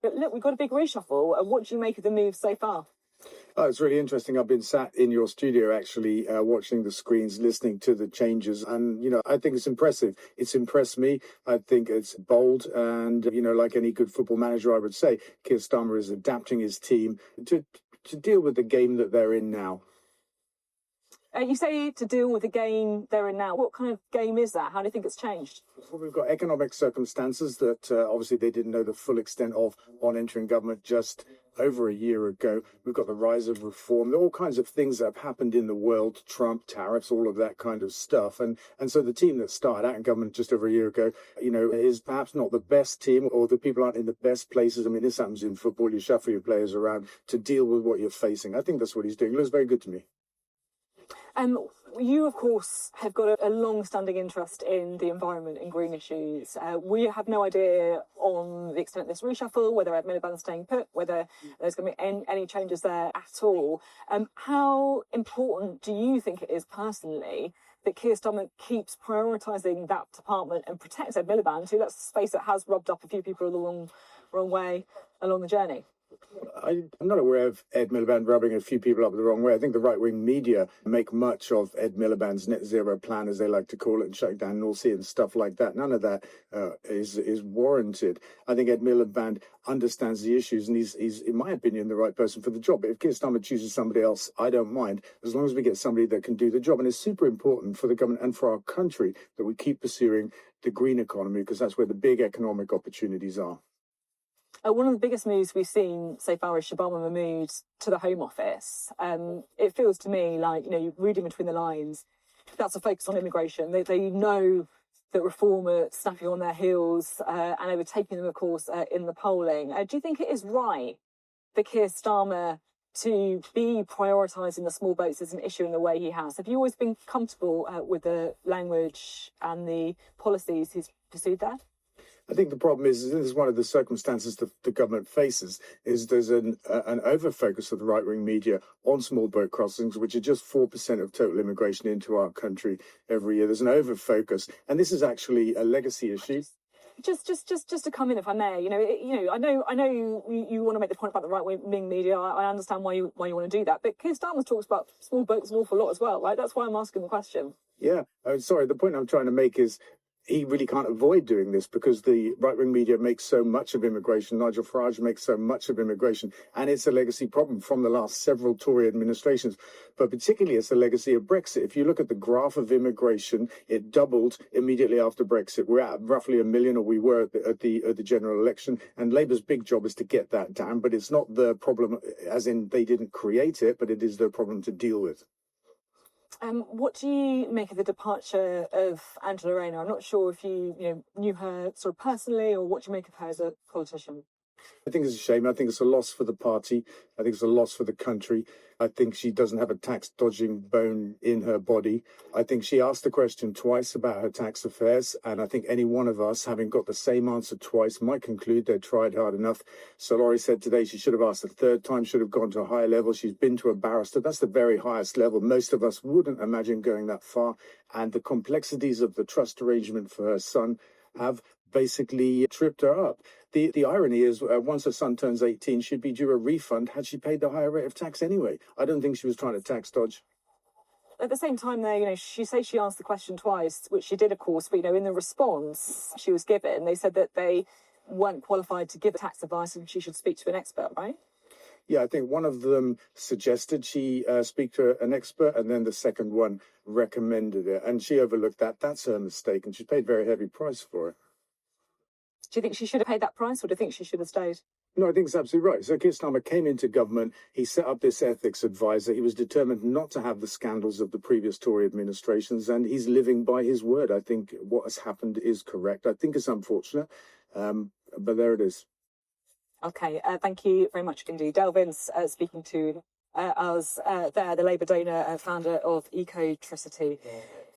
But look, we've got a big reshuffle. What do you make of the move so far? Oh, it's really interesting. I've been sat in your studio, actually, watching the screens, listening to the changes. And, I think it's impressive. It's impressed me. I think it's bold. And, like any good football manager, I would say, Keir Starmer is adapting his team to deal with the game that they're in now. You say to deal with the game they're in now. What kind of game is that? How do you think it's changed? Well, we've got economic circumstances that obviously they didn't know the full extent of on entering government just over a year ago. We've got the rise of reform. There are all kinds of things that have happened in the world, Trump, tariffs, all of that kind of stuff. And so the team that started out in government just over a year ago, is perhaps not the best team, or the people aren't in the best places. I mean, this happens in football. You shuffle your players around to deal with what you're facing. I think that's what he's doing. It looks very good to me. You, of course, have got a long-standing interest in the environment and green issues. We have no idea on the extent of this reshuffle, whether Ed Miliband's staying put, whether there's going to be any changes there at all. How important do you think it is personally that Keir Starmer keeps prioritising that department and protects Ed Miliband, who, let's face it, has rubbed up a few people the wrong way along the journey? I'm not aware of Ed Miliband rubbing a few people up the wrong way. I think the right-wing media make much of Ed Miliband's net zero plan, as they like to call it, and shutting down North Sea and stuff like that. None of that is warranted. I think Ed Miliband understands the issues, and he's, in my opinion, the right person for the job. But if Keir Starmer chooses somebody else, I don't mind, as long as we get somebody that can do the job. And it's super important for the government and for our country that we keep pursuing the green economy, because that's where the big economic opportunities are. One of the biggest moves we've seen so far is Shabana Mahmood to the Home Office. It feels to me like, reading between the lines, that's a focus on immigration. They know that Reform are snapping on their heels and overtaking them, of course, in the polling. Do you think it is right for Keir Starmer to be prioritising the small boats as an issue in the way he has? Have you always been comfortable with the language and the policies he's pursued there? I think the problem is, this is one of the circumstances that the government faces, is there's an over-focus of the right-wing media on small boat crossings, which are just 4% of total immigration into our country every year. There's an over-focus, and this is actually a legacy issue. Just to come in, if I may, I know you want to make the point about the right-wing media. I understand why you want to do that, but Keir Starmer talks about small boats an awful lot as well, right? That's why I'm asking the question. Yeah, sorry. The point I'm trying to make is, he really can't avoid doing this because the right-wing media makes so much of immigration. Nigel Farage makes so much of immigration, and it's a legacy problem from the last several Tory administrations. But particularly, it's a legacy of Brexit. If you look at the graph of immigration, it doubled immediately after Brexit. We're at roughly 1 million, or we were at the general election. And Labour's big job is to get that down. But it's not the problem, as in they didn't create it, but it is the problem to deal with. What do you make of the departure of Angela Rayner? I'm not sure if you knew her sort of personally, or what do you make of her as a politician? I think it's a shame. I think it's a loss for the party. I think it's a loss for the country. I think she doesn't have a tax dodging bone in her body. I think she asked the question twice about her tax affairs, and I think any one of us, having got the same answer twice, might conclude they tried hard enough. So Laurie said today she should have asked a third time, should have gone to a higher level. She's been to a barrister. That's the very highest level. Most of us wouldn't imagine going that far. And the complexities of the trust arrangement for her son have basically tripped her up. The irony is, once her son turns 18, she'd be due a refund had she paid the higher rate of tax anyway. I don't think she was trying to tax dodge. At the same time, though, she asked the question twice, which she did, of course, but, in the response she was given, they said that they weren't qualified to give tax advice and she should speak to an expert, right? Yeah, I think one of them suggested she speak to an expert, and then the second one recommended it. And she overlooked that. That's her mistake, and she paid a very heavy price for it. Do you think she should have paid that price, or do you think she should have stayed? No, I think it's absolutely right. So Keir Starmer came into government. He set up this ethics advisor. He was determined not to have the scandals of the previous Tory administrations, and he's living by his word. I think what has happened is correct. I think it's unfortunate, but there it is. Okay, thank you very much indeed. Dale Vince speaking to us there, the Labour donor, founder of Ecotricity.